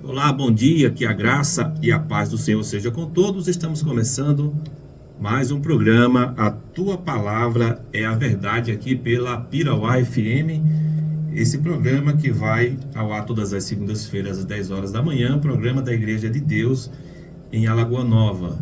Olá, bom dia, que a graça e a paz do Senhor seja com todos. Estamos começando mais um programa, A Tua Palavra é a Verdade, aqui pela Pirauá FM. Esse programa que vai ao ar todas as segundas-feiras às 10 horas da manhã, programa da Igreja de Deus em Alagoa Nova.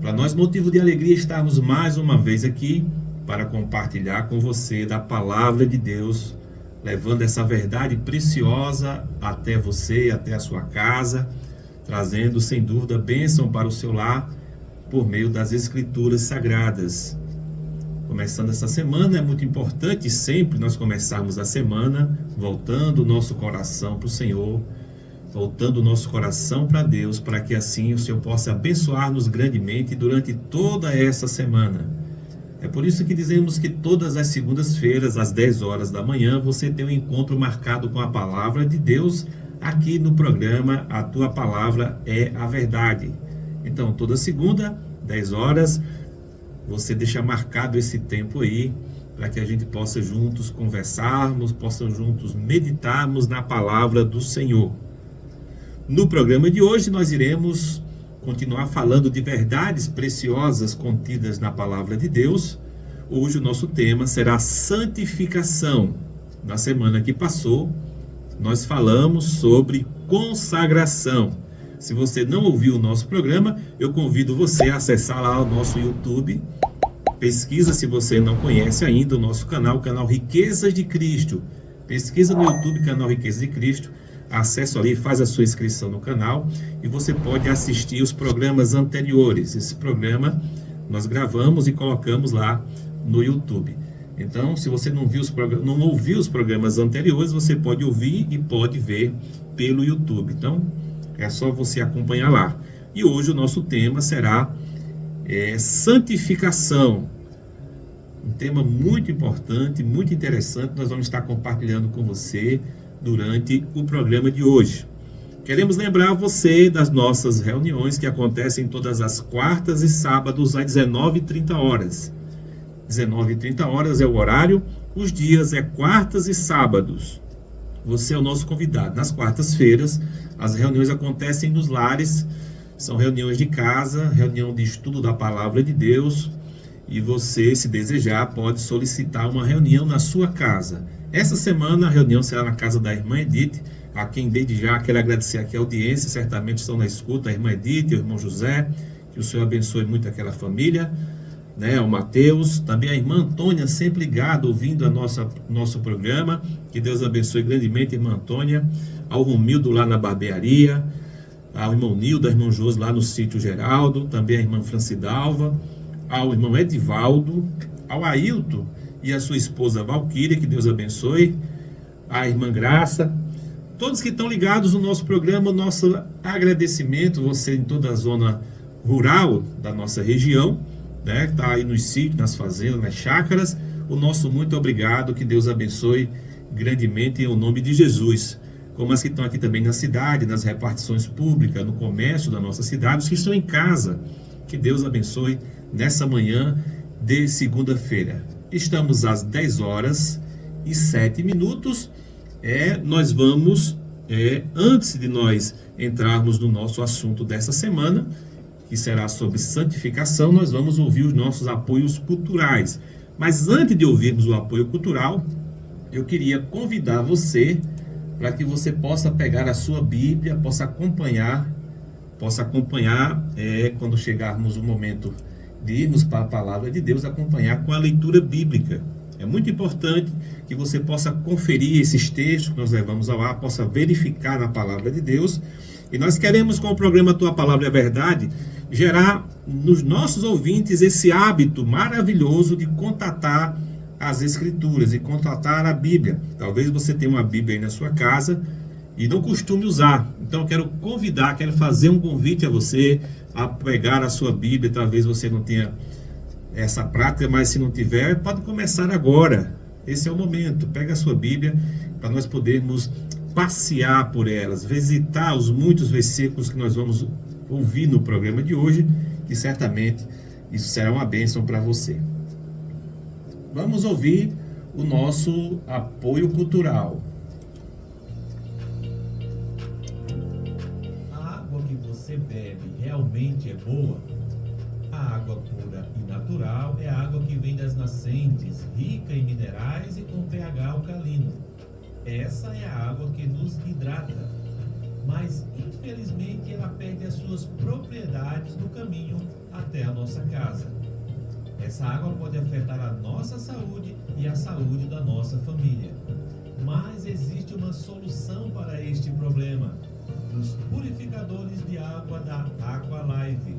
Para nós, motivo de alegria estarmos mais uma vez aqui para compartilhar com você da Palavra de Deus, levando essa verdade preciosa até você, até a sua casa, trazendo sem dúvida bênção para o seu lar por meio das Escrituras Sagradas. Começando essa semana, é muito importante sempre nós começarmos a semana voltando o nosso coração para o Senhor, voltando o nosso coração para Deus, para que assim o Senhor possa abençoar-nos grandemente durante toda essa semana. É por isso que dizemos que todas as segundas-feiras, às 10 horas da manhã, você tem um encontro marcado com a Palavra de Deus, aqui no programa A Tua Palavra é a Verdade. Então, toda segunda, 10 horas, você deixa marcado esse tempo aí, para que a gente possa juntos conversarmos, possam juntos meditarmos na Palavra do Senhor. No programa de hoje, nós iremos continuar falando de verdades preciosas contidas na Palavra de Deus. Hoje o nosso tema será santificação. Na semana que passou, nós falamos sobre consagração. Se você não ouviu o nosso programa, eu convido você a acessar lá o nosso YouTube. Pesquisa, se você não conhece ainda, o nosso canal, o canal Riquezas de Cristo. Pesquisa no YouTube, canal Riquezas de Cristo. Acesse ali, faz a sua inscrição no canal e você pode assistir os programas anteriores. Esse programa nós gravamos e colocamos lá no YouTube. Então, se você não ouviu os programas anteriores, você pode ouvir e pode ver pelo YouTube. Então, é só você acompanhar lá. E hoje o nosso tema será santificação. Um tema muito importante, muito interessante. Nós vamos estar compartilhando com você durante o programa de hoje. Queremos lembrar você das nossas reuniões que acontecem todas as quartas e sábados às 19h30. 19h30 é o horário, os dias é quartas e sábados. Você é o nosso convidado. Nas quartas-feiras, as reuniões acontecem nos lares, são reuniões de casa, reunião de estudo da Palavra de Deus, e você, se desejar, pode solicitar uma reunião na sua casa. Essa semana a reunião será na casa da irmã Edith, a quem desde já quero agradecer aqui a audiência, certamente estão na escuta, a irmã Edith, o irmão José, que o Senhor abençoe muito aquela família, o Mateus, também a irmã Antônia, sempre ligada, ouvindo nosso programa, que Deus abençoe grandemente a irmã Antônia, ao Romildo lá na barbearia, ao irmão Nildo, ao irmão José lá no sítio Geraldo, também a irmã Francidalva, ao irmão Edivaldo, ao Ailton e a sua esposa Valquíria, que Deus abençoe, a irmã Graça, todos que estão ligados no nosso programa, nosso agradecimento, você em toda a zona rural da nossa região, que está aí nos sítios, nas fazendas, nas chácaras, o nosso muito obrigado, que Deus abençoe grandemente em nome de Jesus, como as que estão aqui também na cidade, nas repartições públicas, no comércio da nossa cidade, os que estão em casa, que Deus abençoe nessa manhã de segunda-feira. Estamos às 10h07. Nós vamos, antes de nós entrarmos no nosso assunto dessa semana, que será sobre santificação, nós vamos ouvir os nossos apoios culturais. Mas antes de ouvirmos o apoio cultural, eu queria convidar você para que você possa pegar a sua Bíblia, possa acompanhar quando chegarmos o momento de irmos para a Palavra de Deus, acompanhar com a leitura bíblica. É muito importante que você possa conferir esses textos que nós levamos ao ar, possa verificar na Palavra de Deus. E nós queremos, com o programa Tua Palavra é Verdade, gerar nos nossos ouvintes esse hábito maravilhoso de contatar as Escrituras e contatar a Bíblia. Talvez você tenha uma Bíblia aí na sua casa e não costume usar. Então eu quero fazer um convite a você a pegar a sua Bíblia. Talvez você não tenha essa prática, mas se não tiver, pode começar agora. Esse é o momento. Pega a sua Bíblia para nós podermos passear por elas, visitar os muitos versículos que nós vamos ouvir no programa de hoje, que certamente isso será uma bênção para você. Vamos ouvir o nosso apoio cultural. bebe realmente é boa? A água pura e natural é a água que vem das nascentes, rica em minerais e com pH alcalino. Essa é a água que nos hidrata. Mas, infelizmente, ela perde as suas propriedades no caminho até a nossa casa. Essa água pode afetar a nossa saúde e a saúde da nossa família. Mas existe uma solução para este problema: os purificadores de água da Aqualive.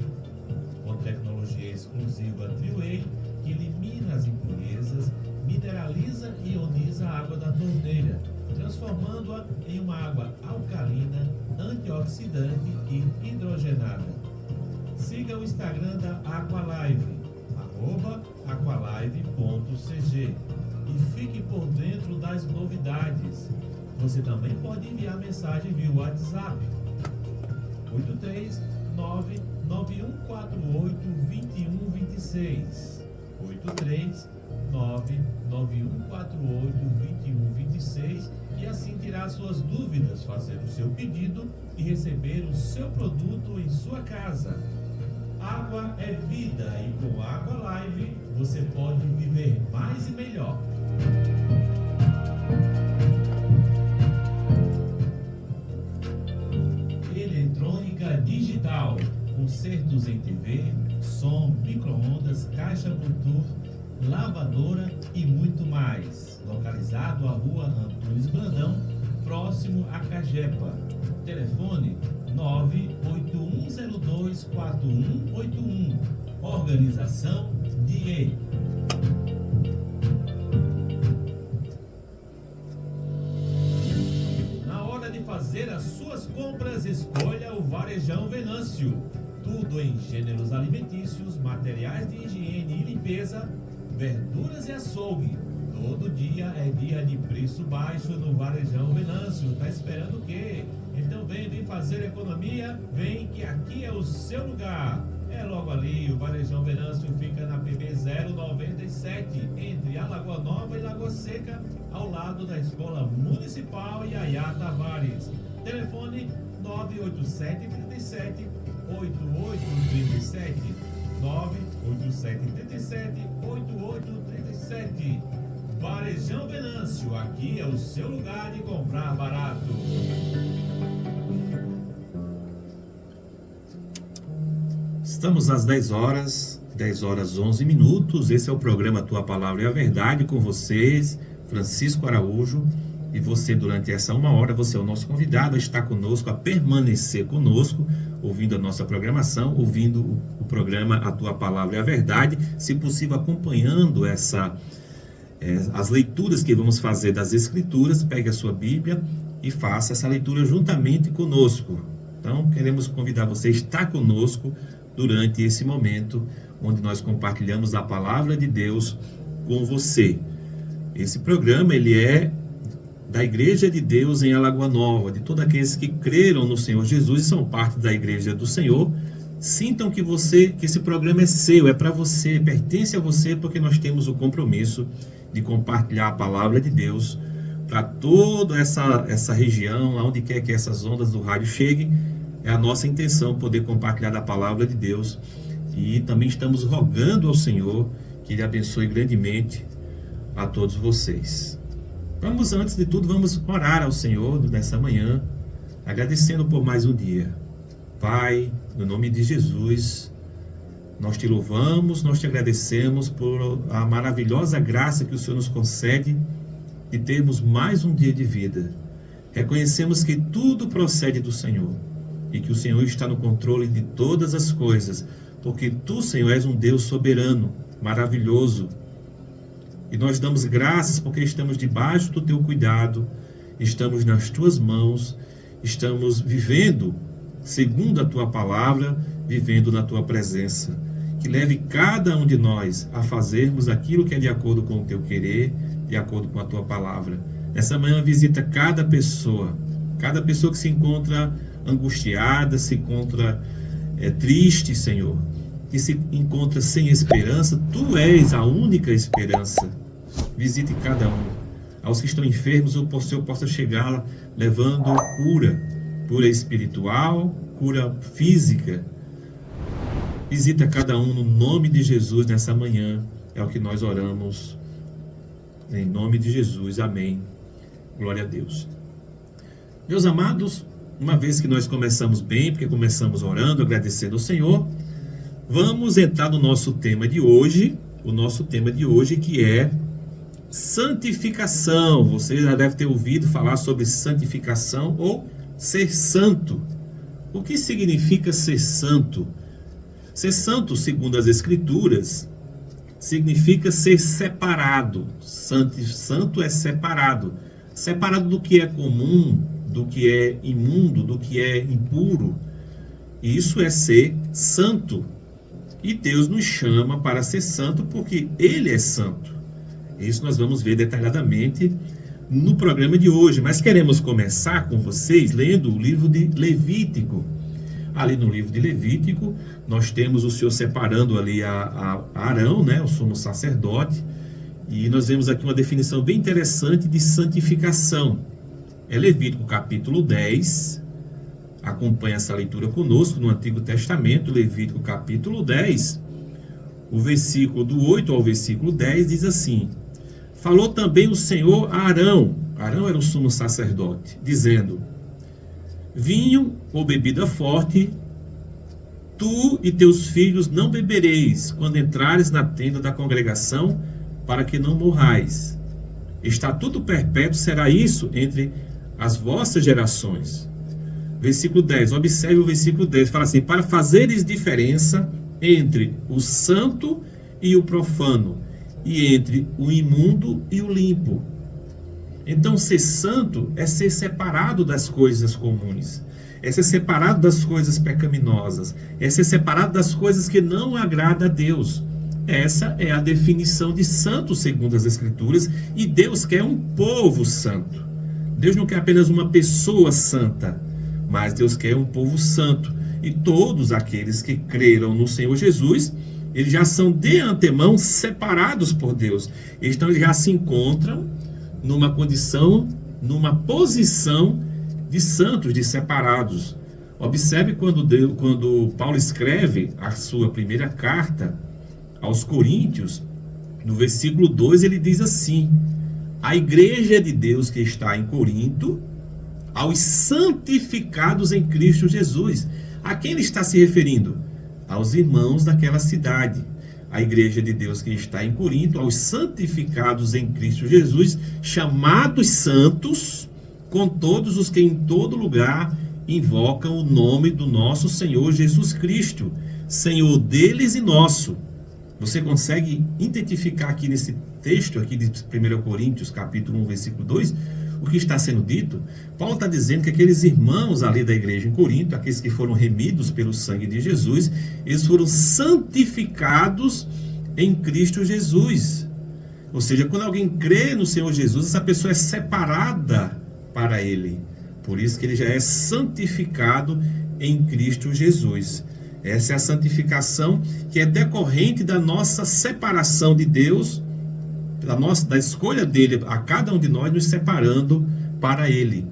Com tecnologia exclusiva Triway, que elimina as impurezas, mineraliza e ioniza a água da torneira, transformando-a em uma água alcalina, antioxidante e hidrogenada. Siga o Instagram da Aqualive, @aqualive.cg, e fique por dentro das novidades. Você também pode enviar mensagem via WhatsApp 83991482126, 83991482126, e assim tirar suas dúvidas, fazer o seu pedido e receber o seu produto em sua casa. Água é vida, e com Aqualive você pode viver mais e melhor. Eletrônica digital, concertos em TV, som, micro-ondas, caixa Bluetooth, lavadora e muito mais. Localizado à rua Antunes Brandão, próximo a Cajepa. Telefone 981024181. Organização DIE. Na hora de fazer as suas compras, escolha o Varejão Venâncio. Tudo em gêneros alimentícios, materiais de higiene e limpeza, verduras e açougue. Todo dia é dia de preço baixo no Varejão Venâncio. Tá esperando o quê? Então vem fazer economia, vem que aqui é o seu lugar. É logo ali, o Varejão Venâncio fica na PB 097, entre a Lagoa Nova e Lagoa Seca, ao lado da Escola Municipal Yaya Tavares. Telefone 98737 8837, 98737 8837. Varejão Venâncio, aqui é o seu lugar de comprar barato. Estamos às 10 horas 11 minutos. Esse é o programa Tua Palavra é a Verdade, com vocês, Francisco Araújo. E você, durante essa 1 hora, você é o nosso convidado a estar conosco, a permanecer conosco, ouvindo a nossa programação, ouvindo o programa A Tua Palavra é a Verdade, se possível acompanhando as leituras que vamos fazer das Escrituras. Pegue a sua Bíblia e faça essa leitura juntamente conosco. Então, queremos convidar você a estar conosco durante esse momento, onde nós compartilhamos a Palavra de Deus com você. Esse programa, ele é da Igreja de Deus em Alagoa Nova, de todos aqueles que creram no Senhor Jesus e são parte da Igreja do Senhor. Sintam que esse programa é seu, é para você, pertence a você, porque nós temos o compromisso de compartilhar a Palavra de Deus para toda essa região, aonde quer que essas ondas do rádio cheguem. É a nossa intenção poder compartilhar da Palavra de Deus, e também estamos rogando ao Senhor que Ele abençoe grandemente a todos vocês. Antes de tudo, vamos orar ao Senhor nessa manhã, agradecendo por mais um dia. Pai, no nome de Jesus, nós te louvamos, nós te agradecemos por a maravilhosa graça que o Senhor nos concede de termos mais um dia de vida. Reconhecemos que tudo procede do Senhor e que o Senhor está no controle de todas as coisas, porque tu, Senhor, és um Deus soberano, maravilhoso. E nós damos graças porque estamos debaixo do teu cuidado, estamos nas tuas mãos, estamos vivendo segundo a tua palavra, vivendo na tua presença. Que leve cada um de nós a fazermos aquilo que é de acordo com o teu querer, de acordo com a tua palavra. Nessa manhã visita cada pessoa que se encontra angustiada, se encontra triste, Senhor, que se encontra sem esperança. Tu és a única esperança. Visite cada um. Aos que estão enfermos, o Senhor possa chegar levando cura espiritual, cura física. Visita cada um no nome de Jesus nessa manhã. É o que nós oramos. Em nome de Jesus. Amém. Glória a Deus. Meus amados, uma vez que nós começamos bem, porque começamos orando, agradecendo ao Senhor, vamos entrar no nosso tema de hoje. O nosso tema de hoje, que é santificação. Você já deve ter ouvido falar sobre santificação ou ser santo. O que significa ser santo? Ser santo, segundo as Escrituras, significa ser separado. Santo é separado. Separado do que é comum, do que é imundo, do que é impuro. E isso é ser santo. E Deus nos chama para ser santo porque Ele é santo. Isso nós vamos ver detalhadamente no programa de hoje. Mas queremos começar com vocês lendo o livro de Levítico. Ali no livro de Levítico, nós temos o Senhor separando ali a Arão, né, o sumo sacerdote. E nós vemos aqui uma definição bem interessante de santificação. É Levítico capítulo 10. Acompanha essa leitura conosco no Antigo Testamento, Levítico capítulo 10. O versículo do 8 ao versículo 10 diz assim: falou também o Senhor a Arão. Arão era o sumo sacerdote, dizendo: vinho ou bebida forte, tu e teus filhos não bebereis quando entrares na tenda da congregação, para que não morrais. Estatuto perpétuo será isso entre as vossas gerações. Versículo 10, observe o versículo 10, fala assim: para fazeres diferença entre o santo e o profano, e entre o imundo e o limpo. Então, ser santo é ser separado das coisas comuns, é ser separado das coisas pecaminosas, é ser separado das coisas que não agradam a Deus. Essa é a definição de santo segundo as Escrituras, e Deus quer um povo santo. Deus não quer apenas uma pessoa santa, mas Deus quer um povo santo. E todos aqueles que creram no Senhor Jesus, eles já são de antemão separados por Deus. Então eles já se encontram numa condição, numa posição de santos, de separados. Observe quando Paulo escreve a sua primeira carta aos Coríntios, no versículo 2 ele diz assim: a igreja de Deus que está em Corinto, aos santificados em Cristo Jesus. A quem ele está se referindo? Aos irmãos daquela cidade. A igreja de Deus que está em Corinto, aos santificados em Cristo Jesus, chamados santos, com todos os que em todo lugar invocam o nome do nosso Senhor Jesus Cristo, Senhor deles e nosso. Você consegue identificar aqui nesse texto aqui de 1 Coríntios, capítulo 1, versículo 2, o que está sendo dito? Paulo está dizendo que aqueles irmãos ali da igreja em Corinto, aqueles que foram remidos pelo sangue de Jesus, eles foram santificados em Cristo Jesus. Ou seja, quando alguém crê no Senhor Jesus, essa pessoa é separada para Ele. Por isso que ele já é santificado em Cristo Jesus. Essa é a santificação que é decorrente da nossa separação de Deus, da escolha dele a cada um de nós, nos separando para Ele.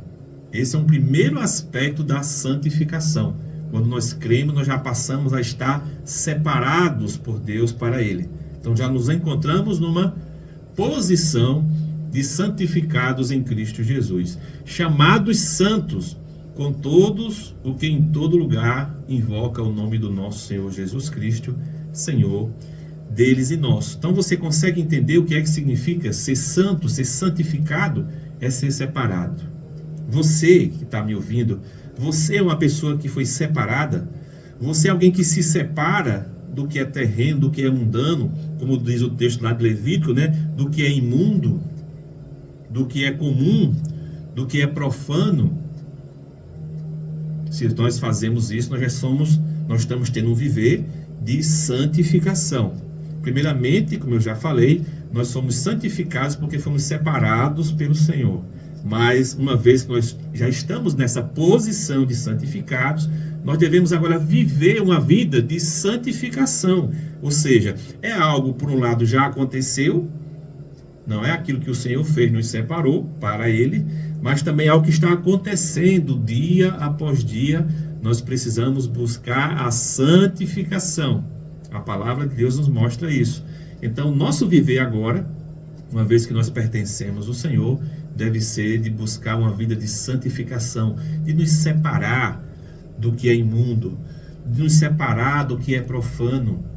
Esse é um primeiro aspecto da santificação. Quando nós cremos, nós já passamos a estar separados por Deus para Ele. Então já nos encontramos numa posição de santificados em Cristo Jesus, chamados santos, com todos o que em todo lugar invoca o nome do nosso Senhor Jesus Cristo, Senhor deles e nosso. Então você consegue entender o que é que significa ser santo, ser santificado? É ser separado. Você que está me ouvindo, você é uma pessoa que foi separada? Você é alguém que se separa do que é terreno, do que é mundano, como diz o texto lá de Levítico, né? Do que é imundo, do que é comum, do que é profano. Se nós fazemos isso, nós estamos tendo um viver de santificação. Primeiramente, como eu já falei, nós somos santificados porque fomos separados pelo Senhor. Mas uma vez que nós já estamos nessa posição de santificados, nós devemos agora viver uma vida de santificação. Ou seja, é algo, por um lado, já aconteceu, Não é aquilo que o Senhor fez, nos separou para Ele, mas também é algo que está acontecendo dia após dia. Nós precisamos buscar a santificação. A palavra de Deus nos mostra isso. Então, nosso viver agora, uma vez que nós pertencemos ao Senhor, deve ser de buscar uma vida de santificação, de nos separar do que é imundo, de nos separar do que é profano.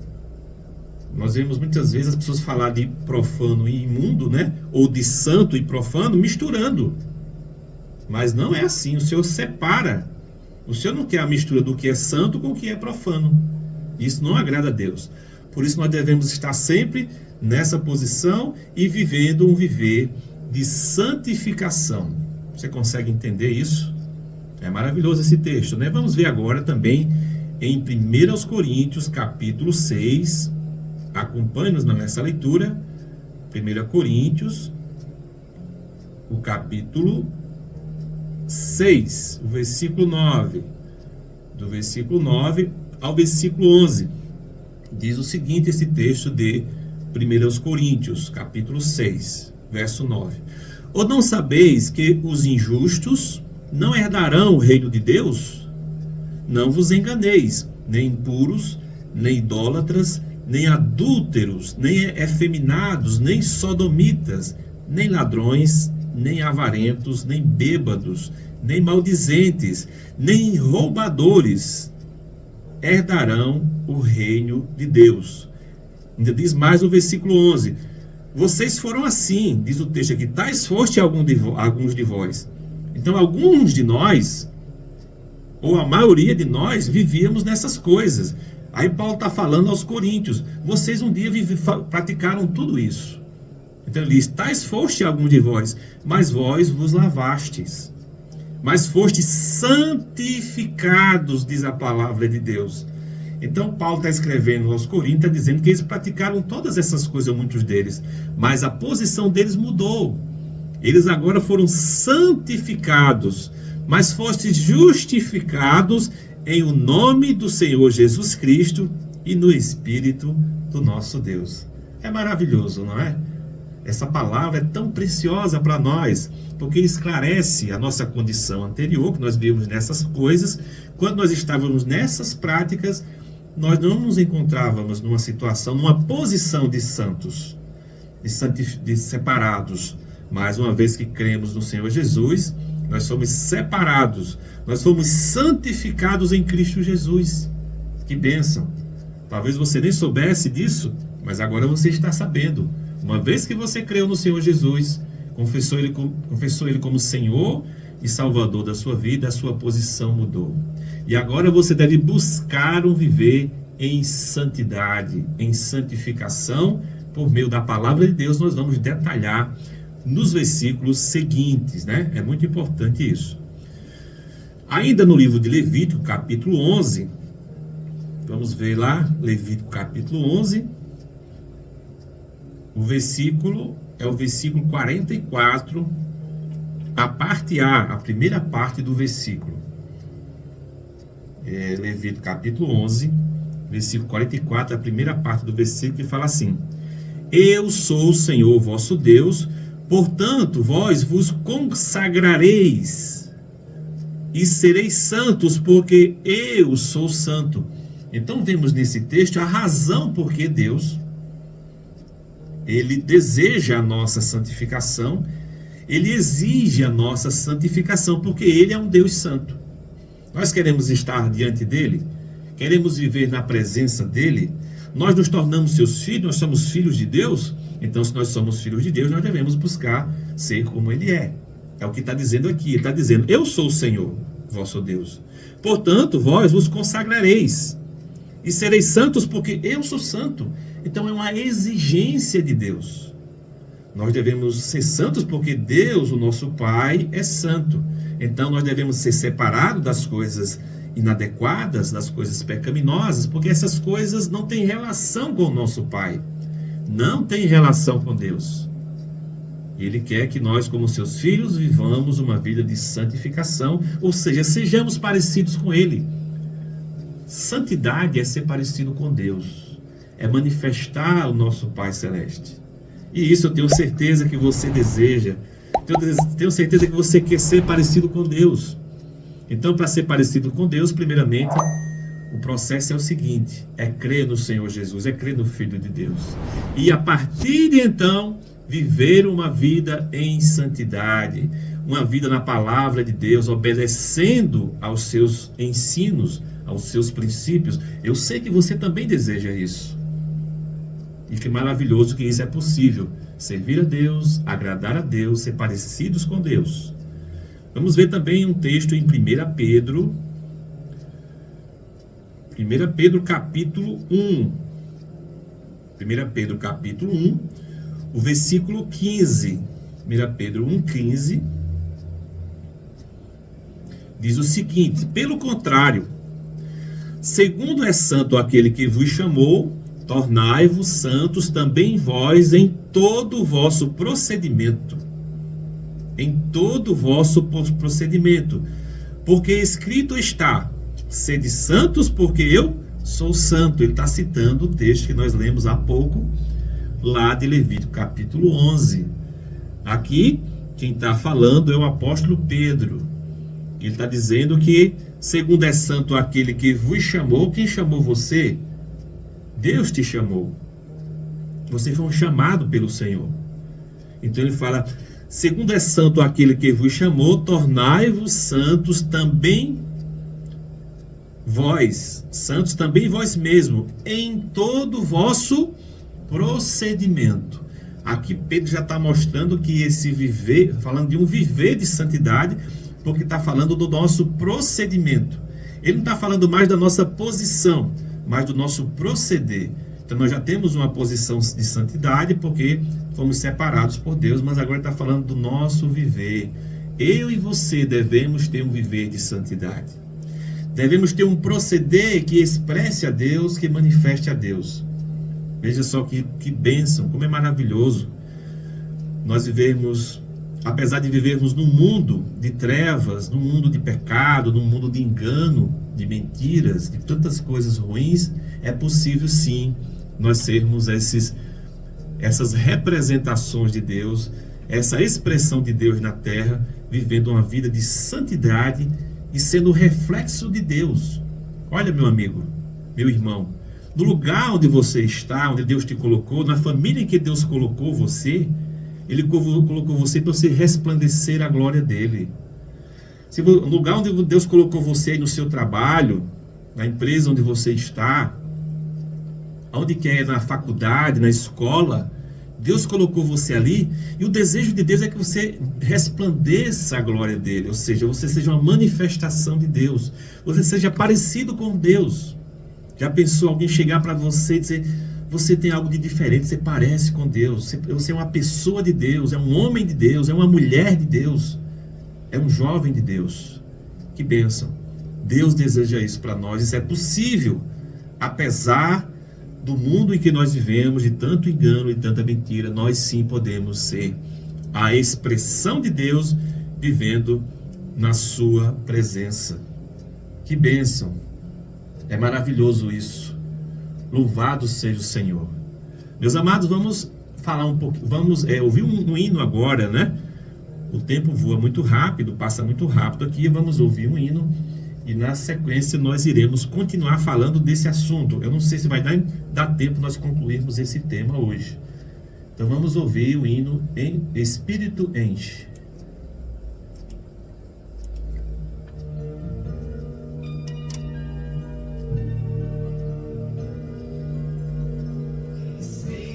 Nós vemos muitas vezes as pessoas falar de profano e imundo, né? Ou de santo e profano, misturando. Mas não é assim, o Senhor separa. O Senhor não quer a mistura do que é santo com o que é profano. Isso não agrada a Deus. Por isso nós devemos estar sempre nessa posição e vivendo um viver de santificação. Você consegue entender isso? É maravilhoso esse texto, né? Vamos ver agora também em 1 Coríntios, capítulo 6. Acompanhe-nos nessa leitura. 1 Coríntios, o capítulo 6, o versículo 9. Do versículo 9 ao versículo 11. Diz o seguinte, esse texto de 1 Coríntios, capítulo 6, verso 9. Ou não sabeis que os injustos não herdarão o reino de Deus? Não vos enganeis, nem impuros, nem idólatras, nem adúlteros, nem efeminados, nem sodomitas, nem ladrões, nem avarentos, nem bêbados, nem maldizentes, nem roubadores herdarão o reino de Deus. Ainda diz mais o versículo 11. Vocês foram assim, diz o texto aqui, tais foste alguns de vós. Então alguns de nós, ou a maioria de nós, vivíamos nessas coisas. Aí Paulo está falando aos coríntios, vocês um dia praticaram tudo isso. Então ele diz, tais foste alguns de vós, mas vós vos lavastes, mas fostes santificados, diz a palavra de Deus. Então Paulo está escrevendo aos coríntios, está dizendo que eles praticaram todas essas coisas, muitos deles, mas a posição deles mudou. Eles agora foram santificados, mas fostes justificados em o nome do Senhor Jesus Cristo e no Espírito do nosso Deus. É maravilhoso, não é? Essa palavra é tão preciosa para nós, porque esclarece a nossa condição anterior, que nós vivemos nessas coisas. Quando nós estávamos nessas práticas, nós não nos encontrávamos numa situação, numa posição de santos, de separados. Mas uma vez que cremos no Senhor Jesus, nós somos separados, nós fomos santificados em Cristo Jesus. Que bênção! Talvez você nem soubesse disso, mas agora você está sabendo. Uma vez que você creu no Senhor Jesus, confessou Ele como Senhor e Salvador da sua vida, a sua posição mudou. E agora você deve buscar um viver em santidade, em santificação, por meio da palavra de Deus. Nós vamos detalhar nos versículos seguintes, né? É muito importante isso. Ainda no livro de Levítico, capítulo 11, vamos ver lá, Levítico capítulo 11, o versículo é o versículo 44, a parte A, a primeira parte do versículo. Levítico capítulo 11, versículo 44, a primeira parte do versículo, que fala assim: Eu sou o Senhor vosso Deus, portanto vós vos consagrareis e sereis santos, porque eu sou santo. Então vemos nesse texto a razão por que Deus, Ele deseja a nossa santificação, Ele exige a nossa santificação, porque Ele é um Deus santo. Nós queremos estar diante dEle, queremos viver na presença dEle, nós nos tornamos seus filhos, nós somos filhos de Deus. Então, se nós somos filhos de Deus, nós devemos buscar ser como Ele é. É o que está dizendo aqui. Ele está dizendo, eu sou o Senhor, vosso Deus. Portanto, vós vos consagrareis e sereis santos, porque eu sou santo. Então, é uma exigência de Deus. Nós devemos ser santos porque Deus, o nosso Pai, é santo. Então, nós devemos ser separados das coisas inadequadas, das coisas pecaminosas, porque essas coisas não têm relação com o nosso Pai. Não tem relação com Deus. Ele quer que nós, como seus filhos, vivamos uma vida de santificação, ou seja, sejamos parecidos com Ele. Santidade é ser parecido com Deus, é manifestar o nosso Pai Celeste. E isso eu tenho certeza que você deseja. Tenho certeza que você quer ser parecido com Deus. Então, para ser parecido com Deus, primeiramente, o processo é o seguinte: é crer no Senhor Jesus, é crer no Filho de Deus. E a partir de então, viver uma vida em santidade, uma vida na palavra de Deus, obedecendo aos seus ensinos, aos seus princípios. Eu sei que você também deseja isso. E que maravilhoso que isso é possível. Servir a Deus, agradar a Deus, ser parecidos com Deus. Vamos ver também um texto em 1 Pedro. 1 Pedro capítulo 1. 1 Pedro capítulo 1, o versículo 15. 1 Pedro 1,15. Diz o seguinte: pelo contrário, segundo é santo aquele que vos chamou, tornai-vos santos também vós em todo o vosso procedimento. Em todo o vosso procedimento. Porque escrito está: sede santos, porque eu sou santo. Ele está citando o texto que nós lemos há pouco, lá de Levítico capítulo 11. Aqui, quem está falando é o apóstolo Pedro. Ele está dizendo que, segundo é santo aquele que vos chamou. Quem chamou você? Deus te chamou. Você foi um chamado pelo Senhor. Então ele fala: segundo é santo aquele que vos chamou, tornai-vos santos também vós, santos também vós mesmo, em todo o vosso procedimento. Aqui Pedro já está mostrando que esse viver, falando de um viver de santidade, porque está falando do nosso procedimento. Ele não está falando mais da nossa posição, mas do nosso proceder. Então nós já temos uma posição de santidade, porque fomos separados por Deus, mas agora está falando do nosso viver. Eu e você devemos ter um viver de santidade. Devemos ter um proceder que expresse a Deus, que manifeste a Deus. Veja só que bênção, como é maravilhoso nós vivermos, apesar de vivermos num mundo de trevas, num mundo de pecado, num mundo de engano, de mentiras, de tantas coisas ruins, é possível sim nós sermos essas representações de Deus, essa expressão de Deus na terra, vivendo uma vida de santidade e sendo o reflexo de Deus. Olha, meu amigo, meu irmão, no lugar onde você está, onde Deus te colocou, na família em que Deus colocou você, Ele colocou você para você resplandecer a glória dele. No lugar onde Deus colocou você, no seu trabalho, na empresa onde você está, onde quer, na faculdade, na escola, Deus colocou você ali, e o desejo de Deus é que você resplandeça a glória dele, ou seja, você seja uma manifestação de Deus, você seja parecido com Deus. Já pensou alguém chegar para você e dizer: você tem algo de diferente, você parece com Deus, você é uma pessoa de Deus, é um homem de Deus, é uma mulher de Deus, é um jovem de Deus. Que bênção! Deus deseja isso para nós, isso é possível, apesar do mundo em que nós vivemos, de tanto engano e tanta mentira. Nós sim podemos ser a expressão de Deus, vivendo na sua presença. Que bênção! É maravilhoso isso. Louvado seja o Senhor. Meus amados, vamos falar um pouquinho, vamos ouvir um hino agora, né? O tempo voa muito rápido, passa muito rápido aqui. Vamos ouvir um hino e na sequência nós iremos continuar falando desse assunto. Eu não sei se vai dar tempo nós concluirmos esse tema hoje. Então vamos ouvir o hino em Espírito Enche. Ser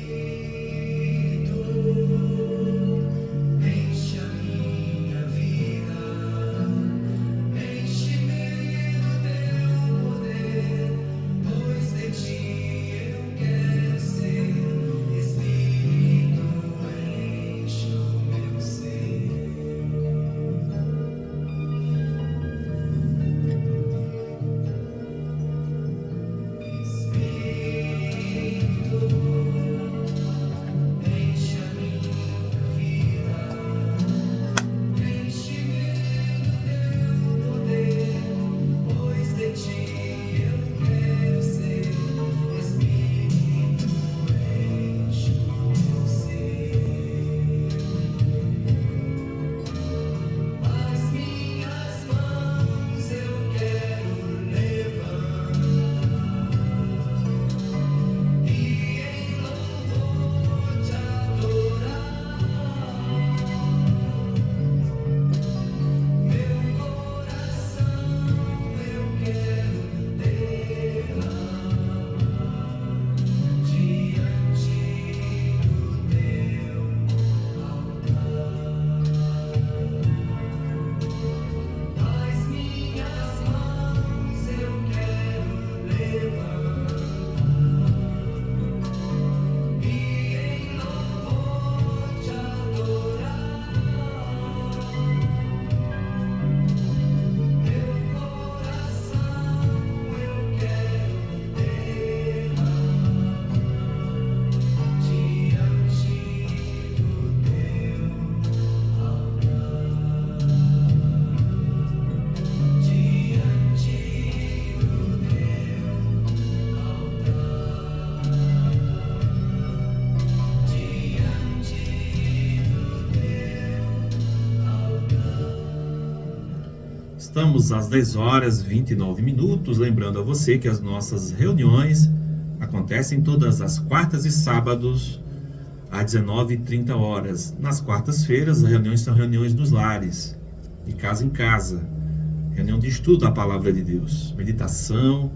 Estamos às 10 horas 29 minutos, lembrando a você que as nossas reuniões acontecem todas as quartas e sábados às 19h30 horas. Nas quartas-feiras, as reuniões são reuniões nos lares, de casa em casa, reunião de estudo da palavra de Deus, meditação,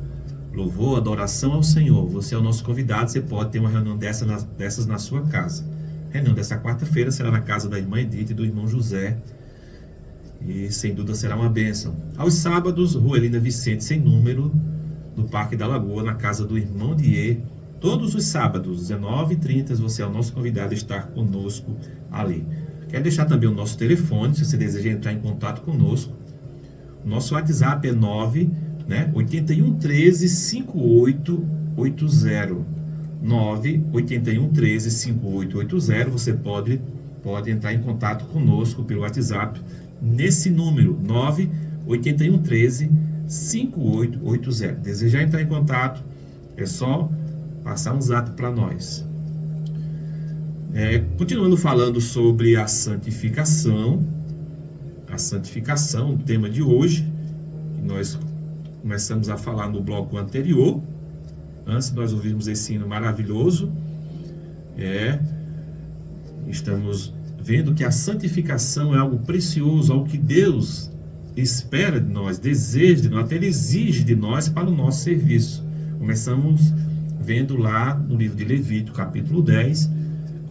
louvor, adoração ao Senhor. Você é o nosso convidado, você pode ter uma reunião dessas na sua casa. A reunião dessa quarta-feira será na casa da irmã Edith e do irmão José, e sem dúvida será uma bênção. Aos sábados, Rua Helena Vicente, sem número, no Parque da Lagoa, na casa do irmão Dier, todos os sábados, 19h30, você é o nosso convidado a estar conosco ali. Quero deixar também o nosso telefone, se você deseja entrar em contato conosco. O nosso WhatsApp é 981135880. 981135880. Você pode entrar em contato conosco pelo WhatsApp nesse número, 981135880. Desejar entrar em contato, é só passar um zap para nós. Continuando falando sobre a santificação, o tema de hoje, que nós começamos a falar no bloco anterior, antes de nós ouvirmos esse hino maravilhoso, estamos vendo que a santificação é algo precioso, algo que Deus espera de nós, deseja de nós, até Ele exige de nós para o nosso serviço. Começamos vendo lá no livro de Levítico, capítulo 10,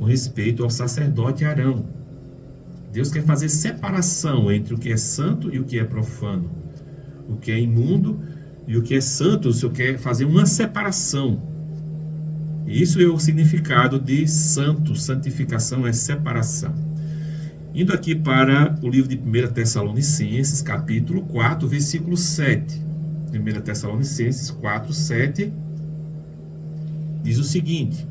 com respeito ao sacerdote Arão. Deus quer fazer separação entre o que é santo e o que é profano, o que é imundo e o que é santo. O Senhor quer fazer uma separação. Isso é o significado de santo. Santificação é separação. Indo aqui para o livro de 1 Tessalonicenses, capítulo 4, versículo 7. 1 Tessalonicenses 4, 7, diz o seguinte: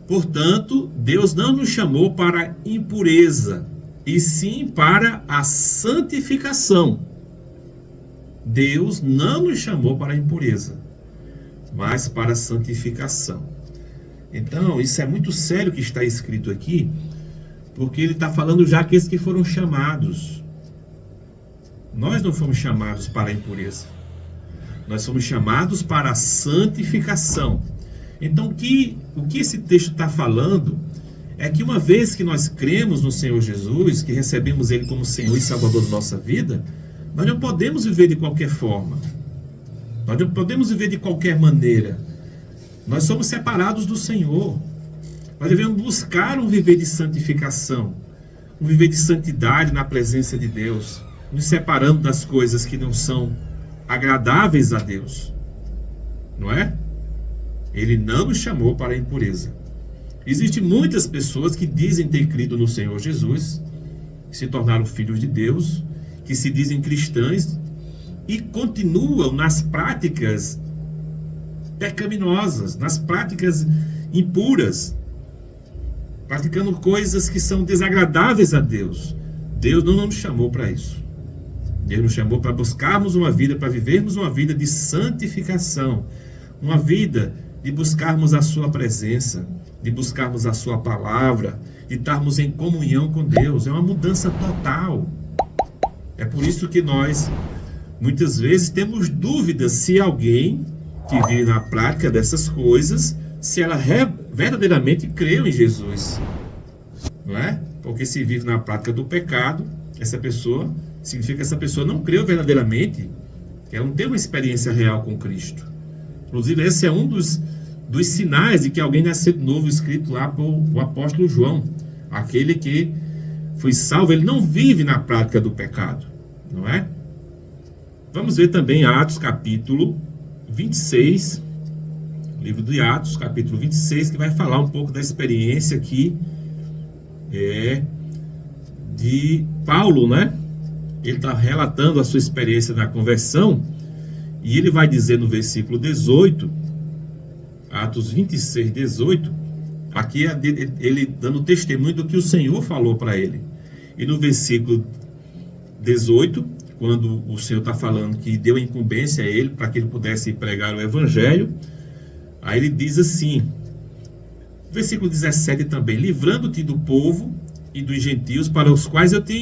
portanto, Deus não nos chamou para impureza, e sim para a santificação. Deus não nos chamou para a impureza, mas para a santificação. Então, isso é muito sério que está escrito aqui, porque ele está falando já aqueles que foram chamados. Nós não fomos chamados para a impureza, nós fomos chamados para a santificação. Então, o que esse texto está falando é que uma vez que nós cremos no Senhor Jesus, que recebemos Ele como Senhor e Salvador da nossa vida, nós não podemos viver de qualquer forma, nós não podemos viver de qualquer maneira. Nós somos separados do Senhor. Nós devemos buscar um viver de santificação, um viver de santidade na presença de Deus, nos separando das coisas que não são agradáveis a Deus, não é? Ele não nos chamou para a impureza. Existem muitas pessoas que dizem ter crido no Senhor Jesus, que se tornaram filhos de Deus, que se dizem cristãs e continuam nas práticas pecaminosas, nas práticas impuras, praticando coisas que são desagradáveis a Deus. Deus não nos chamou para isso. Deus nos chamou para buscarmos uma vida, para vivermos uma vida de santificação, uma vida de buscarmos a sua presença, de buscarmos a sua palavra, de estarmos em comunhão com Deus. É uma mudança total. É por isso que nós, muitas vezes, temos dúvidas se alguém que vive na prática dessas coisas, se ela verdadeiramente creu em Jesus, não é? Porque se vive na prática do pecado, essa pessoa, significa que essa pessoa não creu verdadeiramente, que ela não teve uma experiência real com Cristo. Inclusive, esse é um dos sinais de que alguém nasceu de novo, escrito lá por o apóstolo João. Aquele que foi salvo, ele não vive na prática do pecado, não é? Vamos ver também Atos capítulo 26, livro de Atos, capítulo 26, que vai falar um pouco da experiência aqui de Paulo, né? Ele está relatando a sua experiência na conversão, e ele vai dizer no versículo 18, Atos 26, 18, aqui é ele dando testemunho do que o Senhor falou para ele. E no versículo 18, quando o Senhor está falando que deu a incumbência a ele para que ele pudesse pregar o Evangelho, aí ele diz assim, versículo 17 também: livrando-te do povo e dos gentios para os quais eu te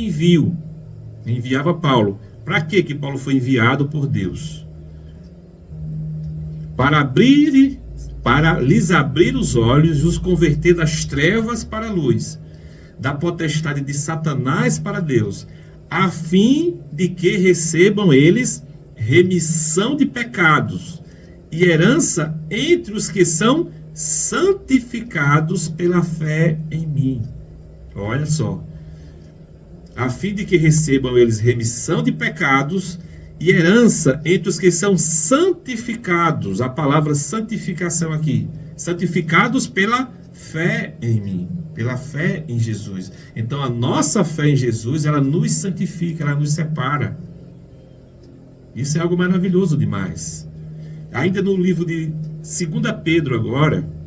enviava Paulo, Para que Paulo foi enviado por Deus? Para lhes abrir os olhos e os converter das trevas para a luz, da potestade de Satanás para Deus, a fim de que recebam eles remissão de pecados e herança entre os que são santificados pela fé em mim. Olha só. A fim de que recebam eles remissão de pecados e herança entre os que são santificados. A palavra santificação aqui. Santificados pela fé em mim. Pela fé em Jesus. Então a nossa fé em Jesus, ela nos santifica, ela nos separa. Isso é algo maravilhoso demais. Ainda no livro de 2 Pedro agora,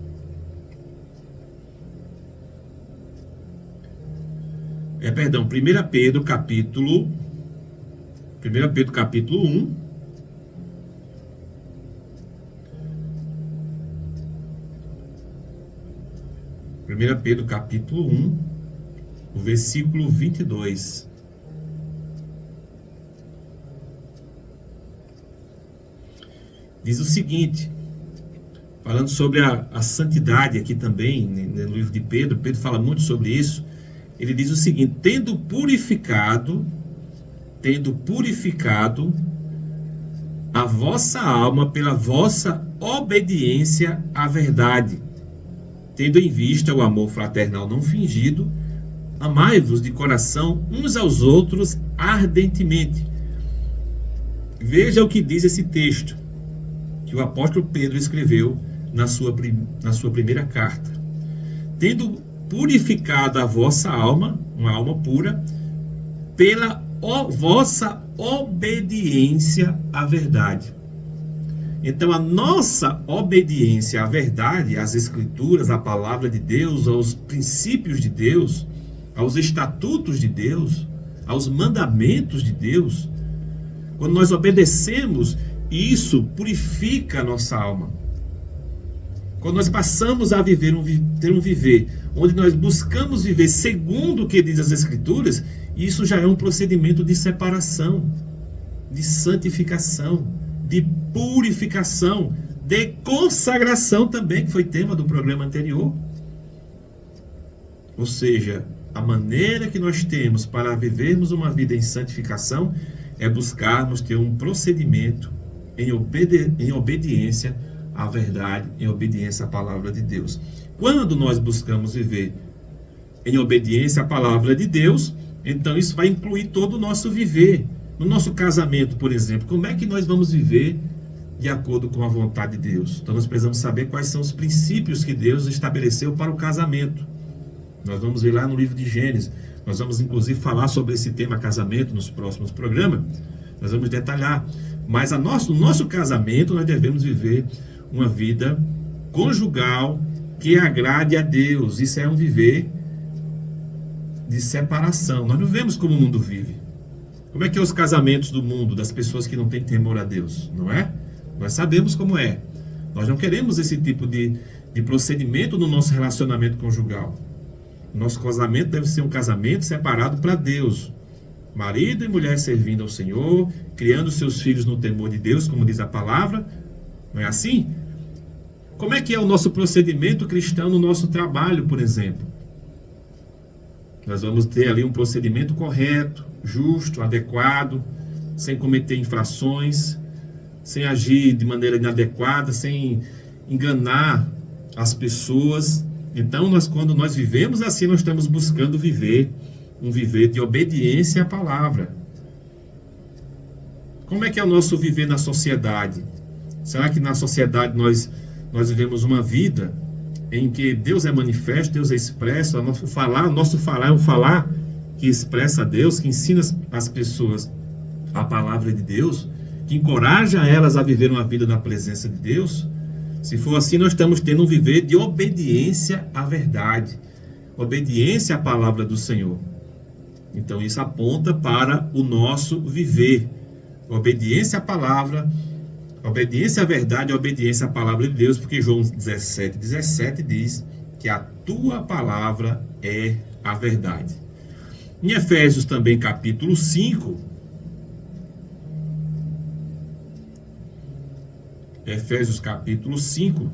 perdão, 1 Pedro capítulo 1, Pedro capítulo 1, o versículo 22. Diz o seguinte, falando sobre a santidade aqui também, no livro de Pedro, Pedro fala muito sobre isso. Ele diz o seguinte: tendo purificado a vossa alma pela vossa obediência à verdade, tendo em vista o amor fraternal não fingido, amai-vos de coração uns aos outros ardentemente. Veja o que diz esse texto que o apóstolo Pedro escreveu na sua primeira carta. Tendo purificado a vossa alma, uma alma pura, pela vossa obediência à verdade. Então a nossa obediência à verdade, às escrituras, à palavra de Deus, aos princípios de Deus, aos estatutos de Deus, aos mandamentos de Deus, quando nós obedecemos, isso purifica a nossa alma. Quando nós passamos a ter um viver, onde nós buscamos viver segundo o que diz as Escrituras, isso já é um procedimento de separação, de santificação, de purificação, de consagração também, que foi tema do programa anterior. Ou seja, a maneira que nós temos para vivermos uma vida em santificação é buscarmos ter um procedimento em obediência à verdade, em obediência à palavra de Deus. Quando nós buscamos viver em obediência à palavra de Deus, então isso vai incluir todo o nosso viver. No nosso casamento, por exemplo, como é que nós vamos viver de acordo com a vontade de Deus? Então nós precisamos saber quais são os princípios que Deus estabeleceu para o casamento. Nós vamos ver lá no livro de Gênesis. Nós vamos inclusive falar sobre esse tema casamento nos próximos programas. Nós vamos detalhar. Mas no nosso casamento nós devemos viver uma vida conjugal que agrade a Deus. Isso é um viver de separação. Nós não vivemos como o mundo vive. Como é que é os casamentos do mundo, das pessoas que não têm temor a Deus, não é? Nós sabemos como é. Nós não queremos esse tipo de procedimento no nosso relacionamento conjugal. Nosso casamento deve ser um casamento separado para Deus. Marido e mulher servindo ao Senhor, criando seus filhos no temor de Deus, como diz a palavra. Não é assim? Como é que é o nosso procedimento cristão no nosso trabalho, por exemplo? Nós vamos ter ali um procedimento correto, justo, adequado, sem cometer infrações, sem agir de maneira inadequada, sem enganar as pessoas. Então, quando nós vivemos assim, nós estamos buscando viver um viver de obediência à palavra. Como é que é o nosso viver na sociedade? Será que na sociedade nós vivemos uma vida em que Deus é manifesto, Deus é expresso, o nosso falar é um falar que expressa a Deus, que ensina as pessoas a palavra de Deus, que encoraja elas a viver uma vida na presença de Deus? Se for assim, nós estamos tendo um viver de obediência à verdade, obediência à palavra do Senhor. Então isso aponta para o nosso viver, obediência à palavra, obediência à verdade, obediência à palavra de Deus, porque João 17 diz que a tua palavra é a verdade. Em Efésios também capítulo 5, Efésios capítulo 5,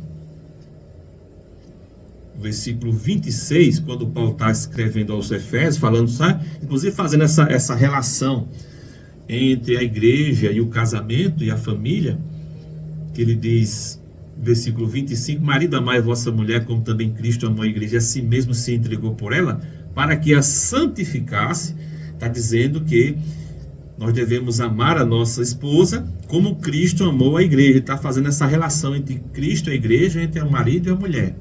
versículo 26, quando Paulo está escrevendo aos Efésios, falando, sabe? Inclusive fazendo essa relação entre a igreja e o casamento e a família, que ele diz, versículo 25, marido, amai a vossa mulher, como também Cristo amou a igreja, e a si mesmo se entregou por ela, para que a santificasse. Está dizendo que nós devemos amar a nossa esposa como Cristo amou a igreja. Está fazendo essa relação entre Cristo e a igreja, entre o marido e a mulher.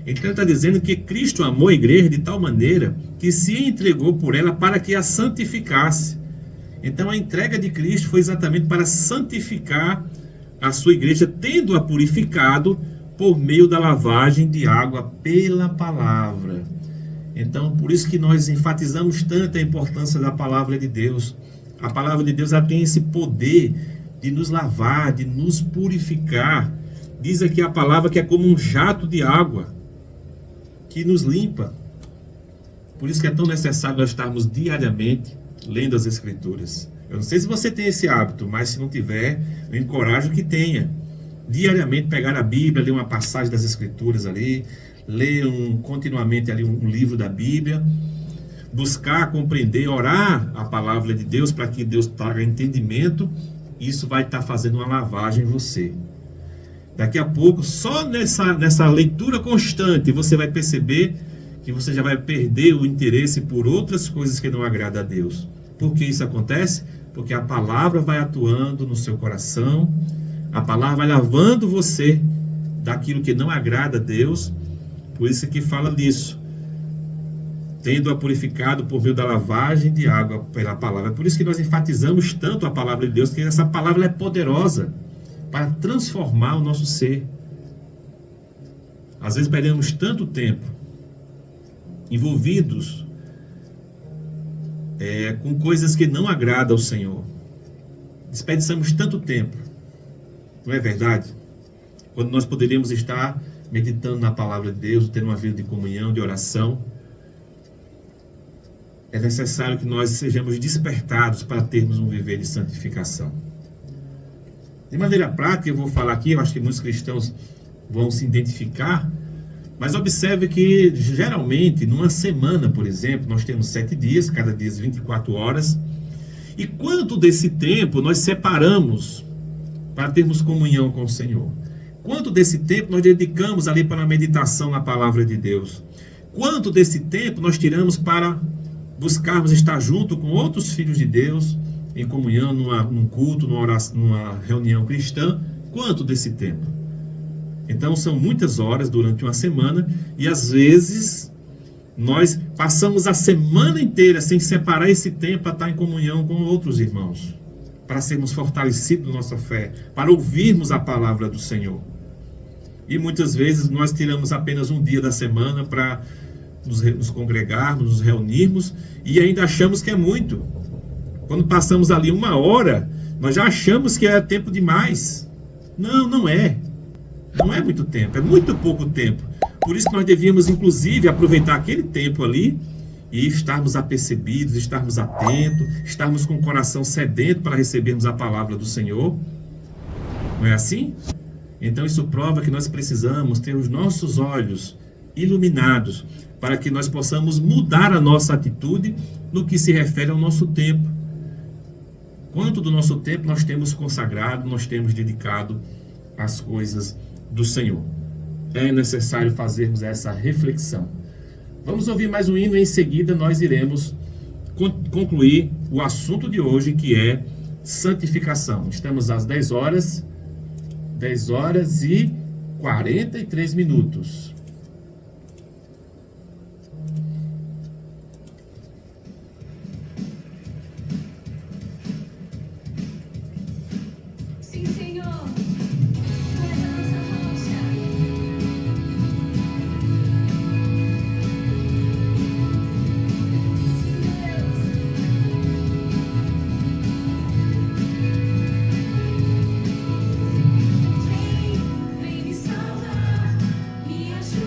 Então ele está dizendo que Cristo amou a igreja de tal maneira que se entregou por ela para que a santificasse. Então a entrega de Cristo foi exatamente para santificar a sua igreja, tendo-a purificado por meio da lavagem de água pela palavra. Então por isso que nós enfatizamos tanto a importância da palavra de Deus. A palavra de Deus, ela tem esse poder de nos lavar, de nos purificar. Diz aqui a palavra que é como um jato de água que nos limpa. Por isso que é tão necessário nós estarmos diariamente lendo as Escrituras. Eu não sei se você tem esse hábito, mas se não tiver, eu encorajo que tenha. Diariamente pegar a Bíblia, ler uma passagem das Escrituras ali, ler continuamente ali um livro da Bíblia, buscar, compreender, orar a palavra de Deus para que Deus traga entendimento. Isso vai estar fazendo uma lavagem em você. Daqui a pouco, só nessa leitura constante, você vai perceber que você já vai perder o interesse por outras coisas que não agradam a Deus. Por que isso acontece? Porque a palavra vai atuando no seu coração, a palavra vai lavando você daquilo que não agrada a Deus. Por isso que fala disso, tendo-a purificado por meio da lavagem de água pela palavra. É por isso que nós enfatizamos tanto a palavra de Deus, que essa palavra é poderosa para transformar o nosso ser. Às vezes perdemos tanto tempo envolvidos com coisas que não agradam ao Senhor. Desperdiçamos tanto tempo, não é verdade? Quando nós poderíamos estar meditando na palavra de Deus, tendo uma vida de comunhão, de oração. É necessário que nós sejamos despertados para termos um viver de santificação. De maneira prática, eu vou falar aqui, eu acho que muitos cristãos vão se identificar, mas observe que, geralmente, numa semana, por exemplo, nós temos 7 dias, cada dia 24 horas, e quanto desse tempo nós separamos para termos comunhão com o Senhor? Quanto desse tempo nós dedicamos ali para a meditação na palavra de Deus? Quanto desse tempo nós tiramos para buscarmos estar junto com outros filhos de Deus, em comunhão, num culto, numa reunião cristã? Quanto desse tempo? Então são muitas horas durante uma semana, e às vezes nós passamos a semana inteira sem separar esse tempo para estar em comunhão com outros irmãos, para sermos fortalecidos na nossa fé, para ouvirmos a palavra do Senhor. E muitas vezes nós tiramos apenas um dia da semana para nos congregarmos, nos reunirmos, e ainda achamos que é muito. Quando passamos ali 1 hora, nós já achamos que é tempo demais. Não, não é. Não é muito tempo, é muito pouco tempo. Por isso que nós devíamos, inclusive, aproveitar aquele tempo ali e estarmos apercebidos, estarmos atentos, estarmos com o coração sedento para recebermos a palavra do Senhor. Não é assim? Então isso prova que nós precisamos ter os nossos olhos iluminados para que nós possamos mudar a nossa atitude no que se refere ao nosso tempo. Quanto do nosso tempo nós temos consagrado, nós temos dedicado às coisas do Senhor? É necessário fazermos essa reflexão. Vamos ouvir mais um hino, e em seguida nós iremos concluir o assunto de hoje, que é santificação. Estamos às 10 horas e 43 minutos. Sim, Senhor, Tu és a nossa rocha. Sim, Deus. Vem me salvar, me ajudar.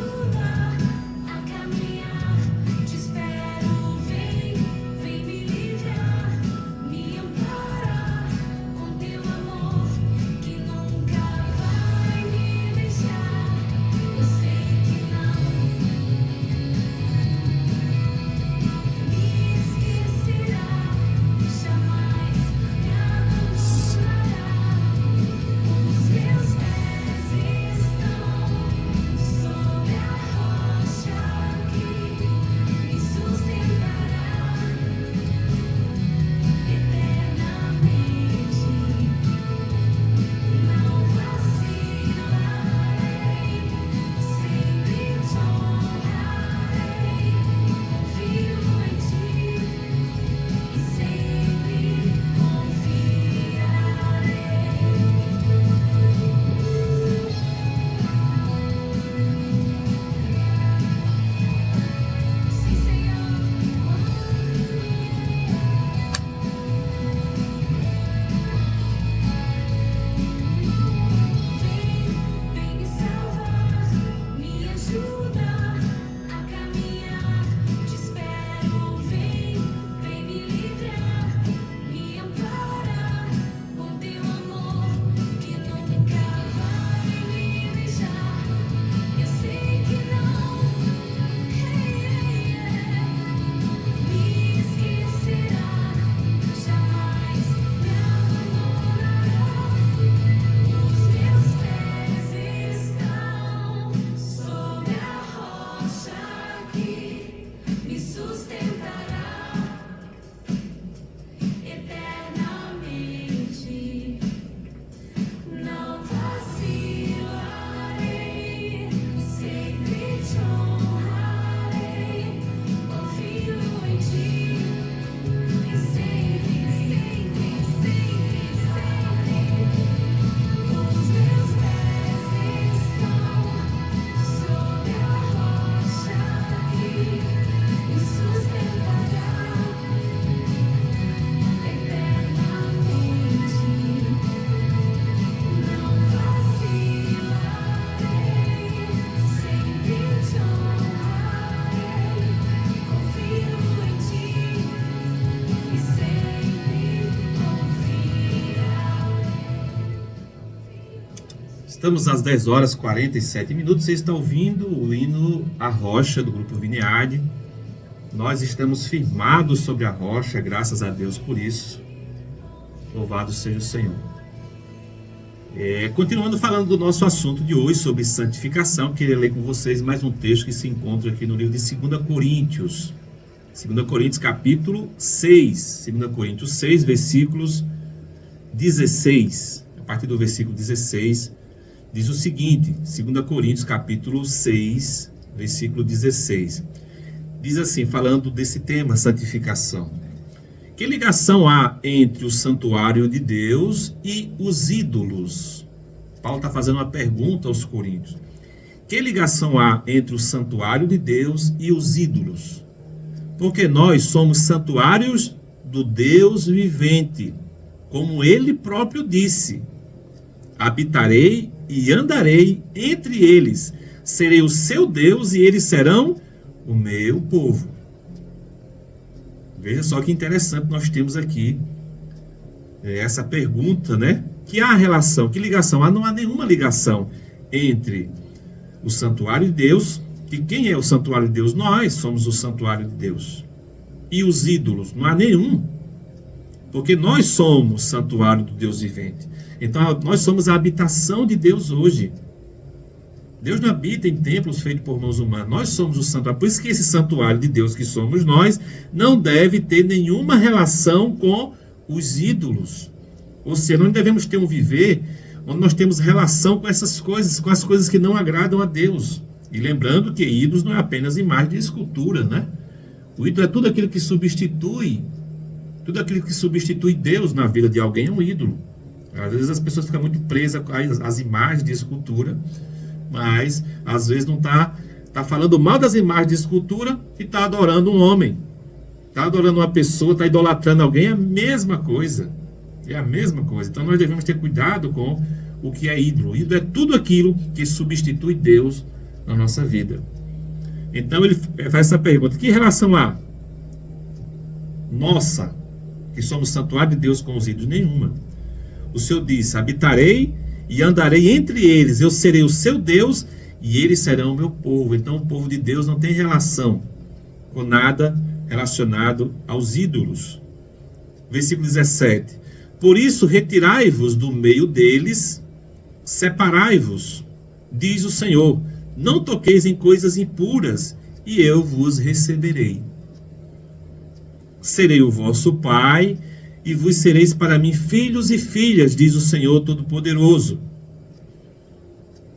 Estamos às 10 horas e 47 minutos. Você está ouvindo o hino A Rocha do Grupo Vineyard. Nós estamos firmados sobre a rocha, graças a Deus por isso. Louvado seja o Senhor. Continuando falando do nosso assunto de hoje sobre santificação, queria ler com vocês mais um texto que se encontra aqui no livro de 2 Coríntios. 2 Coríntios capítulo 6. 2 Coríntios 6, versículos 16. A partir do versículo 16, diz o seguinte, 2 Coríntios capítulo 6, versículo 16. Diz assim, falando desse tema, santificação. Que ligação há entre o santuário de Deus e os ídolos? Paulo está fazendo uma pergunta aos coríntios. Que ligação há entre o santuário de Deus e os ídolos? Porque nós somos santuários do Deus vivente, como ele próprio disse. Habitarei e andarei entre eles, serei o seu Deus e eles serão o meu povo. Veja só que interessante nós temos aqui essa pergunta, né? Que há relação, que ligação? Não há nenhuma ligação entre o santuário de Deus, que quem é o santuário de Deus? Nós somos o santuário de Deus. E os ídolos? Não há nenhum. Porque nós somos santuário do Deus vivente. Então nós somos a habitação de Deus hoje. Deus não habita em templos feitos por mãos humanas. Nós somos o santuário. Por isso que esse santuário de Deus que somos nós não deve ter nenhuma relação com os ídolos. Ou seja, nós devemos ter um viver onde nós temos relação com essas coisas, com as coisas que não agradam a Deus. E lembrando que ídolos não é apenas imagem de escultura, né? O ídolo é tudo aquilo que substitui Deus na vida de alguém, é um ídolo. Às vezes as pessoas ficam muito presas às imagens de escultura, mas às vezes não está falando mal das imagens de escultura e está adorando um homem, está adorando uma pessoa, está idolatrando alguém, é a mesma coisa. É a mesma coisa. Então nós devemos ter cuidado com o que é ídolo. O ídolo é tudo aquilo que substitui Deus na nossa vida. Então ele faz essa pergunta: que relação há nossa, que somos santuário de Deus, com os ídolos? Nenhuma. O Senhor disse: habitarei e andarei entre eles, eu serei o seu Deus e eles serão o meu povo. Então o povo de Deus não tem relação com nada relacionado aos ídolos. Versículo 17: por isso retirai-vos do meio deles, separai-vos, diz o Senhor, não toqueis em coisas impuras, e eu vos receberei. Serei o vosso pai, e vos sereis para mim filhos e filhas, diz o Senhor Todo-Poderoso.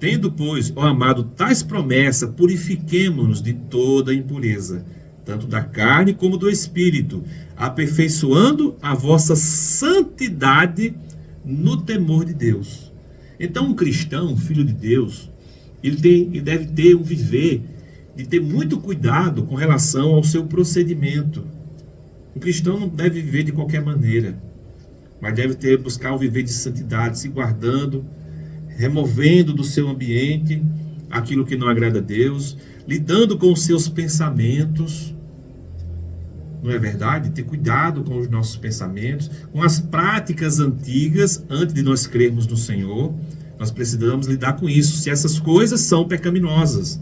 Tendo, pois, ó amado, tais promessas, purifiquemo-nos de toda impureza, tanto da carne como do espírito, aperfeiçoando a vossa santidade no temor de Deus. Então um cristão, um filho de Deus, ele deve ter um viver, de ter muito cuidado com relação ao seu procedimento. O cristão não deve viver de qualquer maneira, mas deve buscar o viver de santidade, se guardando, removendo do seu ambiente aquilo que não agrada a Deus, lidando com os seus pensamentos. Não é verdade? Ter cuidado com os nossos pensamentos, com as práticas antigas, antes de nós crermos no Senhor. Nós precisamos lidar com isso. Se essas coisas são pecaminosas,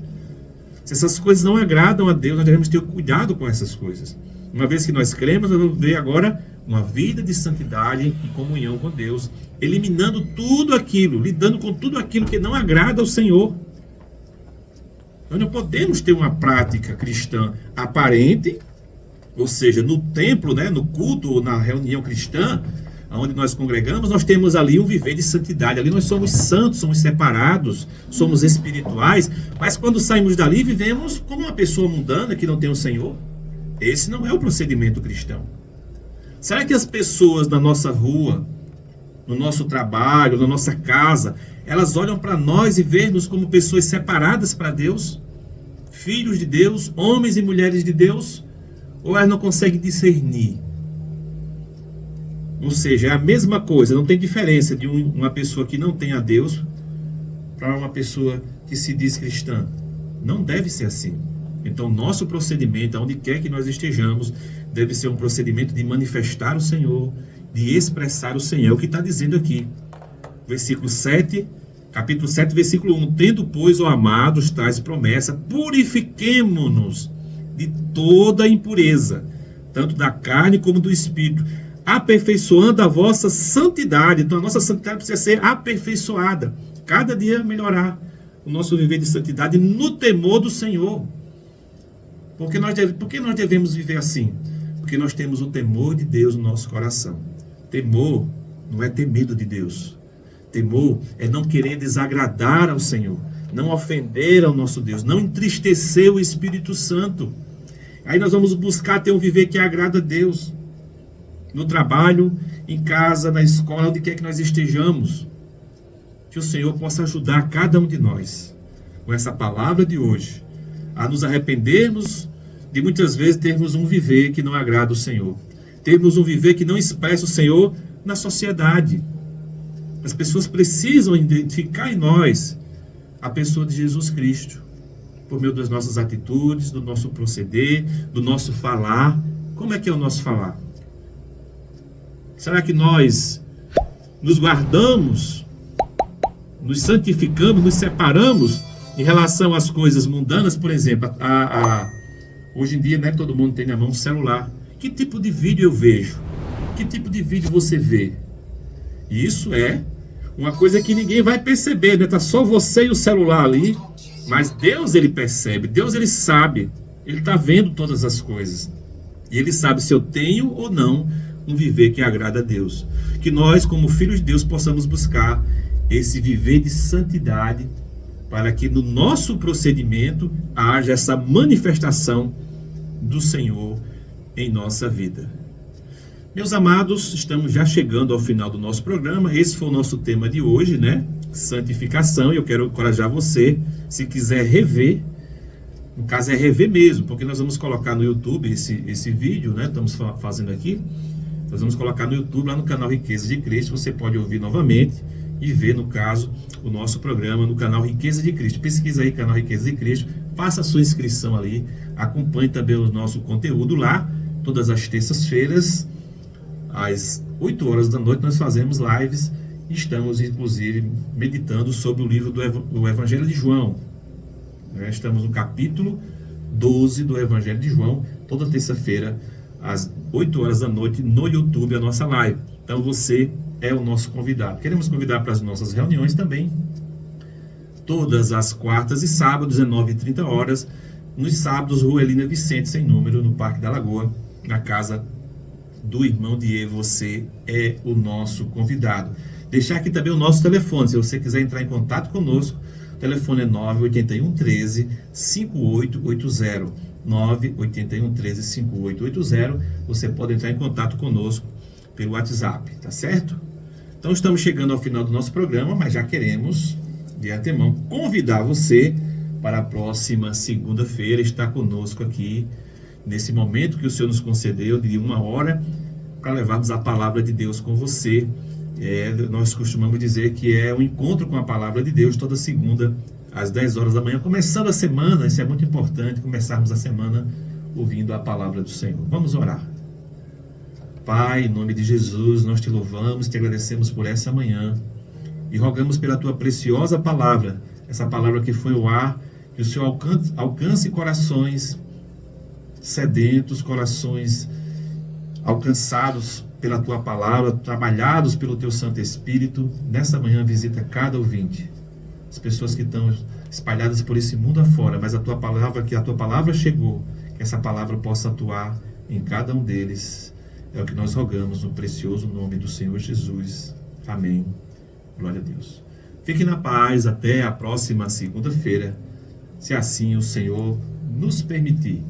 se essas coisas não agradam a Deus, nós devemos ter cuidado com essas coisas. Uma vez que nós cremos, nós vamos ver agora uma vida de santidade e comunhão com Deus, eliminando tudo aquilo, lidando com tudo aquilo que não agrada ao Senhor. Nós não podemos ter uma prática cristã aparente, ou seja, no templo, né, no culto ou na reunião cristã, onde nós congregamos, nós temos ali um viver de santidade. Ali nós somos santos, somos separados, somos espirituais, mas quando saímos dali, vivemos como uma pessoa mundana que não tem o Senhor. Esse não é o procedimento cristão. Será que as pessoas na nossa rua, no nosso trabalho, na nossa casa, elas olham para nós e veem-nos como pessoas separadas para Deus? Filhos de Deus, homens e mulheres de Deus? Ou elas não conseguem discernir? Ou seja, é a mesma coisa, não tem diferença de uma pessoa que não tem a Deus para uma pessoa que se diz cristã. Não deve ser assim. Então, nosso procedimento, aonde quer que nós estejamos, deve ser um procedimento de manifestar o Senhor, de expressar o Senhor. É o que está dizendo aqui. Versículo 7 Capítulo 7, versículo 1. Tendo, pois, ó amados, tais promessas, purifiquemo-nos de toda impureza, tanto da carne como do espírito, aperfeiçoando a vossa santidade. Então a nossa santidade precisa ser aperfeiçoada, cada dia melhorar o nosso viver de santidade no temor do Senhor. Por que nós devemos viver assim? Porque nós temos o temor de Deus no nosso coração. Temor não é ter medo de Deus. Temor é não querer desagradar ao Senhor, não ofender ao nosso Deus, não entristecer o Espírito Santo. Aí nós vamos buscar ter um viver que agrada a Deus, no trabalho, em casa, na escola, onde quer que nós estejamos. Que o Senhor possa ajudar cada um de nós, com essa palavra de hoje, a nos arrependermos de muitas vezes termos um viver que não agrada o Senhor, termos um viver que não expressa o Senhor na sociedade. As pessoas precisam identificar em nós a pessoa de Jesus Cristo, por meio das nossas atitudes, do nosso proceder, do nosso falar. Como é que é o nosso falar? Será que nós nos guardamos, nos santificamos, nos separamos em relação às coisas mundanas? Por exemplo, hoje em dia, né, todo mundo tem na mão um celular. Que tipo de vídeo eu vejo? Que tipo de vídeo você vê? Isso é uma coisa que ninguém vai perceber, né? Tá só você e o celular ali, mas Deus, ele percebe, Deus, ele sabe, ele está vendo todas as coisas, e ele sabe se eu tenho ou não um viver que agrada a Deus. Que nós, como filhos de Deus, possamos buscar esse viver de santidade, para que no nosso procedimento haja essa manifestação do Senhor em nossa vida. Meus amados, estamos já chegando ao final do nosso programa. Esse foi o nosso tema de hoje, né? Santificação. E eu quero encorajar você, se quiser rever, no caso é rever mesmo, porque nós vamos colocar no YouTube esse vídeo, né? Estamos fazendo aqui. Nós vamos colocar no YouTube, lá no canal Riqueza de Cristo. Você pode ouvir novamente e ver, no caso, o nosso programa no canal Riqueza de Cristo. Pesquisa aí, canal Riqueza de Cristo. Faça a sua inscrição ali. Acompanhe também o nosso conteúdo lá. Todas as terças-feiras, às 8 horas da noite, nós fazemos lives. Estamos, inclusive, meditando sobre o livro do Evangelho de João. Estamos no capítulo 12 do Evangelho de João. Toda terça-feira, às 8 horas da noite, no YouTube, a nossa live. Então, você é o nosso convidado. Queremos convidar para as nossas reuniões também. Todas as quartas e sábados, 19h30 horas. Nos sábados, Rua Elina Vicente, sem número, no Parque da Lagoa, na casa do irmão Diego. Você é o nosso convidado. Deixar aqui também o nosso telefone, se você quiser entrar em contato conosco. O telefone é 981 13 5880. 981 13 5880. Você pode entrar em contato conosco pelo WhatsApp, tá certo? Então estamos chegando ao final do nosso programa, mas já queremos, de antemão, convidar você para a próxima segunda-feira estar conosco aqui, nesse momento que o Senhor nos concedeu de 1 hora, para levarmos a palavra de Deus com você. Nós costumamos dizer que é um encontro com a palavra de Deus toda segunda, às 10 horas da manhã, começando a semana. Isso é muito importante, começarmos a semana ouvindo a palavra do Senhor. Vamos orar. Pai, em nome de Jesus, nós te louvamos, te agradecemos por essa manhã e rogamos pela tua preciosa palavra, essa palavra que foi ao ar, que o Senhor alcance corações sedentos, corações alcançados pela tua palavra, trabalhados pelo teu Santo Espírito. Nessa manhã visita cada ouvinte, as pessoas que estão espalhadas por esse mundo afora, mas a tua palavra chegou, que essa palavra possa atuar em cada um deles. É o que nós rogamos no precioso nome do Senhor Jesus. Amém. Glória a Deus. Fique na paz até a próxima segunda-feira, se assim o Senhor nos permitir.